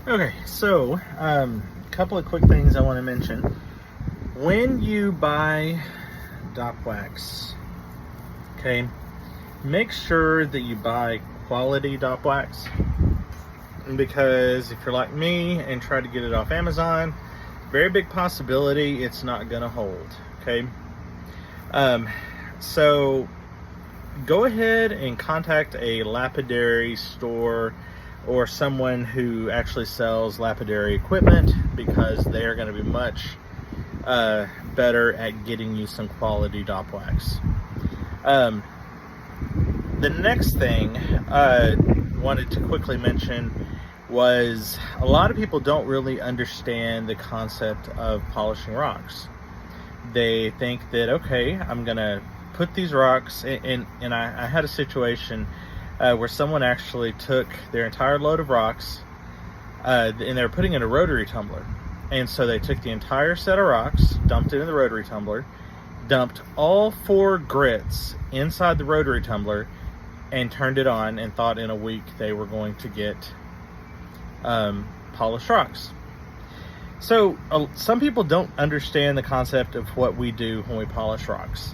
Okay, so a couple of quick things I want to mention. When you buy dock wax, okay, make sure that you buy quality dock wax, because if you're like me and try to get it off Amazon, very big possibility it's not gonna hold. Okay, so go ahead and contact a lapidary store or someone who actually sells lapidary equipment, because they are going to be much better at getting you some quality dock wax. The next thing I wanted to quickly mention was a lot of people don't really understand the concept of polishing rocks. They think that, okay, I'm going to put these rocks in, and I had a situation where someone actually took their entire load of rocks and they were putting in a rotary tumbler. And so they took the entire set of rocks, dumped it in the rotary tumbler, dumped all 4 grits inside the rotary tumbler, and turned it on, and thought in a week they were going to get polished rocks. So some people don't understand the concept of what we do when we polish rocks,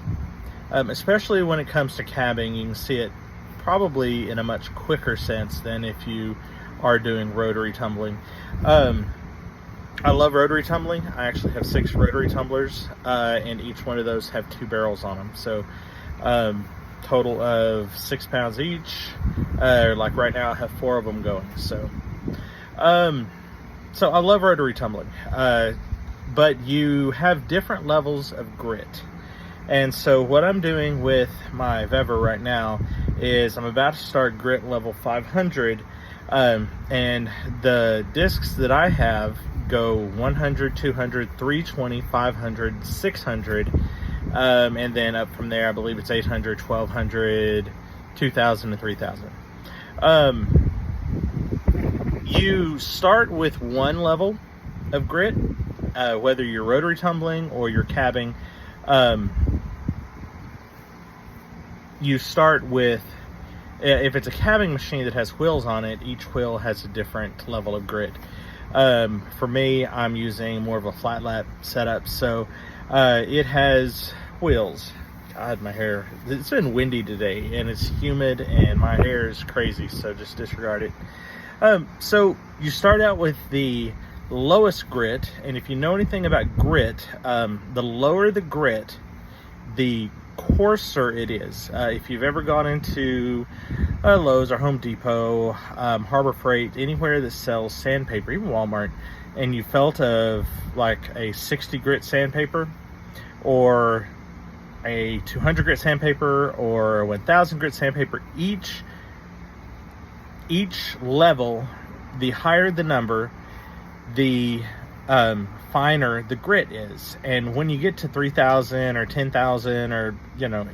especially when it comes to cabbing. You can see it probably in a much quicker sense than if you are doing rotary tumbling. I love rotary tumbling. I actually have 6 rotary tumblers, and each one of those have 2 barrels on them. So total of 6 pounds each. Like right now I have 4 of them going. So I love rotary tumbling, but you have different levels of grit. And so what I'm doing with my Vevor right now is I'm about to start grit level 500, and the discs that I have go 100, 200, 320, 500, 600, and then up from there I believe it's 800, 1200, 2000, and 3000. You start with one level of grit, whether you're rotary tumbling or you're cabbing. You start with, if it's a cabbing machine that has wheels on it, each wheel has a different level of grit. For me, I'm using more of a flat lap setup, so it has wheels. God, my hair, it's been windy today and it's humid and my hair is crazy, so just disregard it. So you start out with the lowest grit, and if you know anything about grit, the lower the grit, the coarser it is. If you've ever gone into Lowe's or Home Depot, Harbor Freight, anywhere that sells sandpaper, even Walmart, and you felt of like a 60 grit sandpaper or a 200 grit sandpaper or a 1000 grit sandpaper, each level, the higher the number, the finer the grit is. And when you get to 3,000 or 10,000 or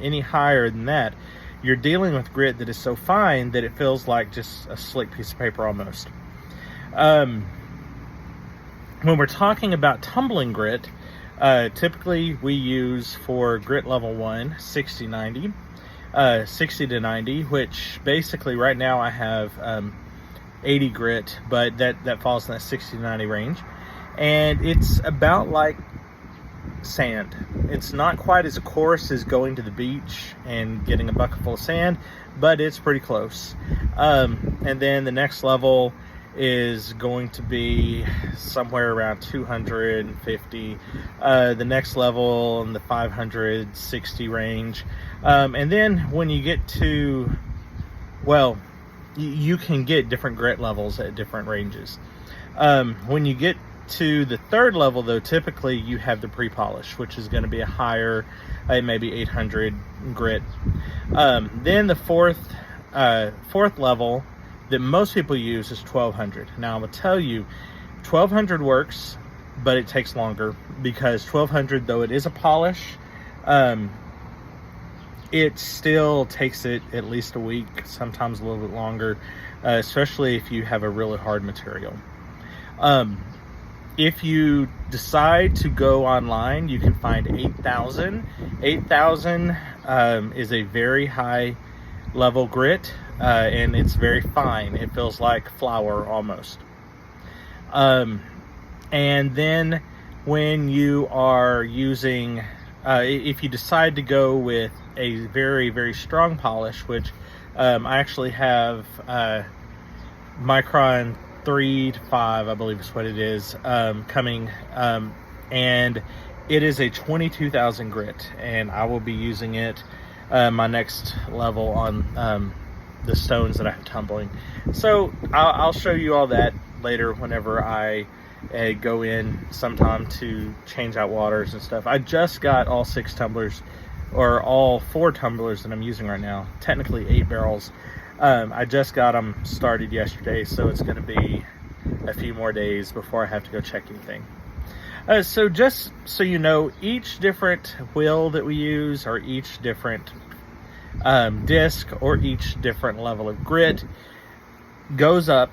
any higher than that, you're dealing with grit that is so fine that it feels like just a slick piece of paper almost. When we're talking about tumbling grit, typically we use for grit level 1 60 90, 60 to 90, which basically right now I have 80 grit, but that falls in that 60 to 90 range. And it's about like sand. It's not quite as coarse as going to the beach and getting a bucket full of sand, but it's pretty close. And then the next level is going to be somewhere around 250. The next level in the 560 range. And then when you get to, well, you can get different grit levels at different ranges. When you get to the 3rd level, though, typically you have the pre-polish, which is going to be a higher, maybe 800 grit. Then the fourth level that most people use is 1200. Now I'm going to tell you, 1200 works, but it takes longer, because 1200, though it is a polish, it still takes it at least a week, sometimes a little bit longer, especially if you have a really hard material. If you decide to go online, you can find 8,000. 8,000 is a very high level grit, and it's very fine. It feels like flour almost. And then when you are using, if you decide to go with a very, very strong polish, which I actually have Micron 3 to 5, I believe is what it is, coming, and it is a 22,000 grit, and I will be using it my next level on the stones that I have tumbling. So I'll show you all that later whenever I go in sometime to change out waters and stuff. I just got all 6 tumblers, or all 4 tumblers that I'm using right now, technically 8 barrels. I just got them started yesterday, so it's going to be a few more days before I have to go check anything. So just so you know, each different wheel that we use, or each different disc, or each different level of grit goes up,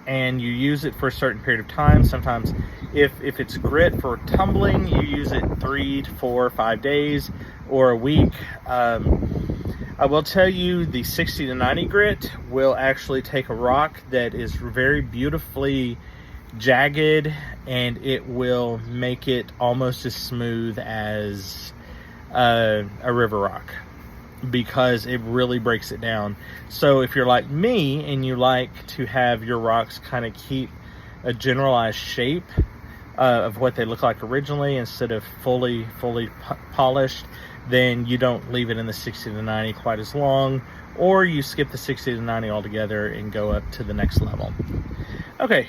and you use it for a certain period of time. Sometimes if it's grit for tumbling, you use it 3 to 4 or 5 days or a week. I will tell you, the 60 to 90 grit will actually take a rock that is very beautifully jagged, and it will make it almost as smooth as a river rock, because it really breaks it down. So if you're like me and you like to have your rocks kind of keep a generalized shape of what they look like originally, instead of fully polished, then you don't leave it in the 60 to 90 quite as long, or you skip the 60 to 90 altogether and go up to the next level. Okay,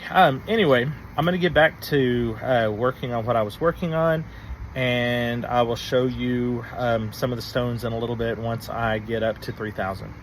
anyway, I'm going to get back to working on what I was working on, and I will show you some of the stones in a little bit once I get up to 3,000.